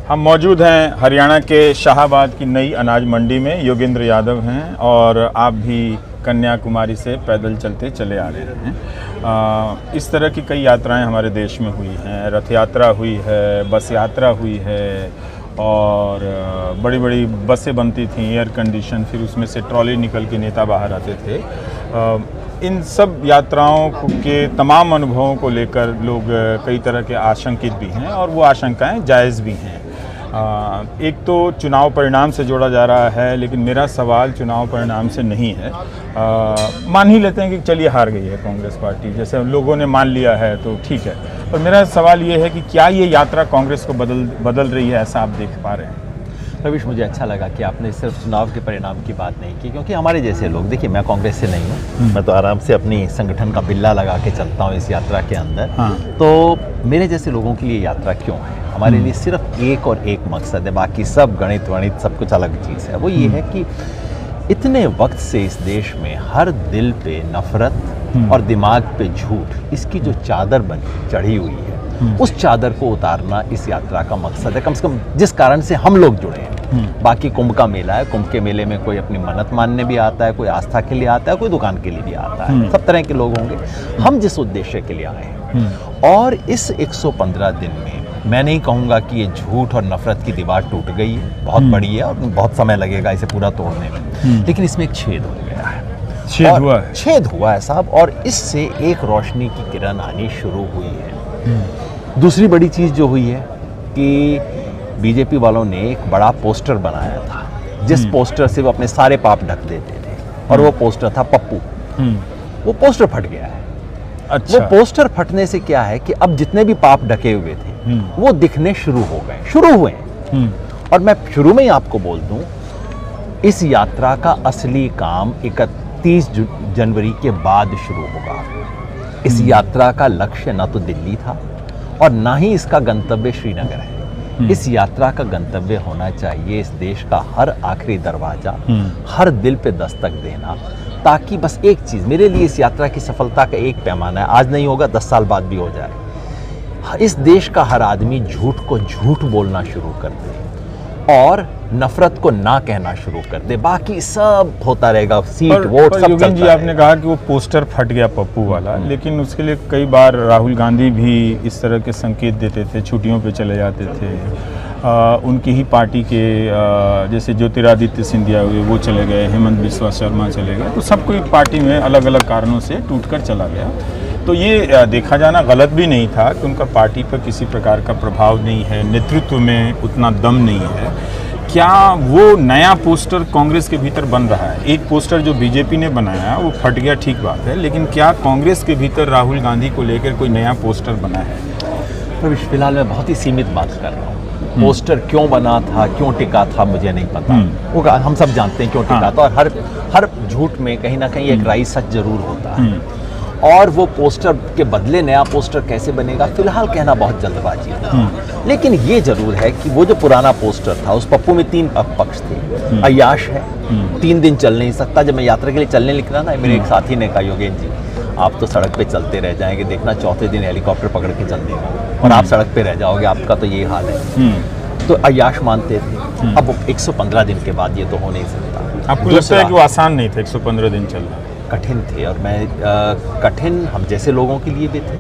हम मौजूद हैं हरियाणा के शाहाबाद की नई अनाज मंडी में। योगेंद्र यादव हैं और आप भी कन्याकुमारी से पैदल चलते चले आ रहे हैं। इस तरह की कई यात्राएं हमारे देश में हुई हैं। रथ यात्रा हुई है, बस यात्रा हुई है और बड़ी बड़ी बसें बनती थीं एयर कंडीशन, फिर उसमें से ट्रॉली निकल के नेता बाहर आते थे। इन सब यात्राओं के तमाम अनुभवों को लेकर लोग कई तरह के आशंकित भी हैं और वो आशंकाएं जायज़ भी हैं। एक तो चुनाव परिणाम से जोड़ा जा रहा है, लेकिन मेरा सवाल चुनाव परिणाम से नहीं है। मान ही लेते हैं कि चलिए हार गई है कांग्रेस पार्टी, जैसे लोगों ने मान लिया है तो ठीक है, पर मेरा सवाल ये है कि क्या ये यात्रा कांग्रेस को बदल रही है, ऐसा आप देख पा रहे हैं? रविश, मुझे अच्छा लगा कि आपने सिर्फ चुनाव के परिणाम की बात नहीं की, क्योंकि हमारे जैसे लोग, देखिए मैं कांग्रेस से नहीं हूँ, मैं तो आराम से अपनी संगठन का बिल्ला लगा के चलता हूँ इस यात्रा के अंदर। तो मेरे जैसे लोगों के लिए यात्रा क्यों है? हमारे लिए सिर्फ एक और एक मकसद है, बाकी सब गणित वणित सब कुछ अलग चीज़ है। वो ये है कि इतने वक्त से इस देश में हर दिल पे नफरत और दिमाग पे झूठ, इसकी जो चादर बनी चढ़ी हुई है, उस चादर को उतारना इस यात्रा का मकसद है, कम से कम जिस कारण से हम लोग जुड़े हैं। बाकी कुंभ का मेला है, कुंभ के मेले में कोई अपनी मन्नत मानने भी आता है, कोई आस्था के लिए आता है, कोई दुकान के लिए भी आता है, सब तरह के लोग होंगे। हम जिस उद्देश्य के लिए आए हैं और इस 115 दिन में मैं नहीं कहूँगा कि ये झूठ और नफरत की दीवार टूट गई है, बहुत बड़ी है और बहुत समय लगेगा इसे पूरा तोड़ने में, लेकिन इसमें एक छेद हो गया है। छेद हुआ है साहब, और इससे एक रोशनी की किरण आनी शुरू हुई है। दूसरी बड़ी चीज़ जो हुई है कि बीजेपी वालों ने एक बड़ा पोस्टर बनाया था, जिस पोस्टर से वो अपने सारे पाप ढक देते थे, और वो पोस्टर था पप्पू। वो पोस्टर फट गया है। अच्छा। वो पोस्टर फटने से क्या है कि अब जितने भी पाप ढके हुए थे वो दिखने शुरू हुए। और मैं शुरू में ही आपको बोल दूं, इस यात्रा का असली काम 31 जनवरी के बाद शुरू होगा। इस यात्रा का लक्ष्य न तो दिल्ली था और ना ही इसका गंतव्य श्रीनगर है। इस यात्रा का गंतव्य होना चाहिए इस देश का हर आखिरी दरवाजा, हर दिल पे दस्तक देना, ताकि बस एक चीज़, मेरे लिए इस यात्रा की सफलता का एक पैमाना है, आज नहीं होगा 10 साल बाद भी हो जाए, इस देश का हर आदमी झूठ को झूठ बोलना शुरू कर दे और नफरत को ना कहना शुरू कर दे, बाकी सब होता रहेगा, सीट वोट सब चलता जी, आपने कहा कि वो पोस्टर फट गया पप्पू वाला, लेकिन उसके लिए कई बार राहुल गांधी भी इस तरह के संकेत देते थे, छुट्टियों पे चले जाते थे। उनकी ही पार्टी के जैसे ज्योतिरादित्य सिंधिया हुए, वो चले गए, हेमंत बिस्वा शर्मा चले गए, तो सब कोई पार्टी में अलग अलग कारणों से टूटकर चला गया। तो ये देखा जाना गलत भी नहीं था कि उनका पार्टी पर किसी प्रकार का प्रभाव नहीं है, नेतृत्व में उतना दम नहीं है। क्या वो नया पोस्टर कांग्रेस के भीतर बन रहा है? एक पोस्टर जो बीजेपी ने बनाया वो फट गया, ठीक बात है, लेकिन क्या कांग्रेस के भीतर राहुल गांधी को लेकर कोई नया पोस्टर बना है? तो फिलहाल मैं बहुत ही सीमित बात कर रहा हूँ। पोस्टर क्यों बना था, क्यों टिका था, मुझे नहीं पता। वो हम सब जानते हैं क्यों टिका था, और हर झूठ में कहीं ना कहीं एक राई सच जरूर होता है। और वो पोस्टर के बदले नया पोस्टर कैसे बनेगा, फिलहाल कहना बहुत जल्दबाजी है। लेकिन ये जरूर है कि वो जो पुराना पोस्टर था, उस पप्पू में 3 पक्ष थे। अय्याश है, 3 दिन चल नहीं सकता। जब मैं यात्रा के लिए चलने निकला ना, मेरे एक साथी ने कहा, योगेंद्र जी आप तो सड़क पे चलते रह जाएंगे, देखना 4थे दिन हेलीकॉप्टर पकड़ के चल देगा और आप सड़क पे रह जाओगे, आपका तो ये हाल है। तो अय्याश मानते थे। अब 115 दिन के बाद ये तो हो नहीं सकता। आपको लगता है कि वो आसान नहीं था 115 दिन चलना? कठिन थे, और मैं कठिन हम जैसे लोगों के लिए भी थे।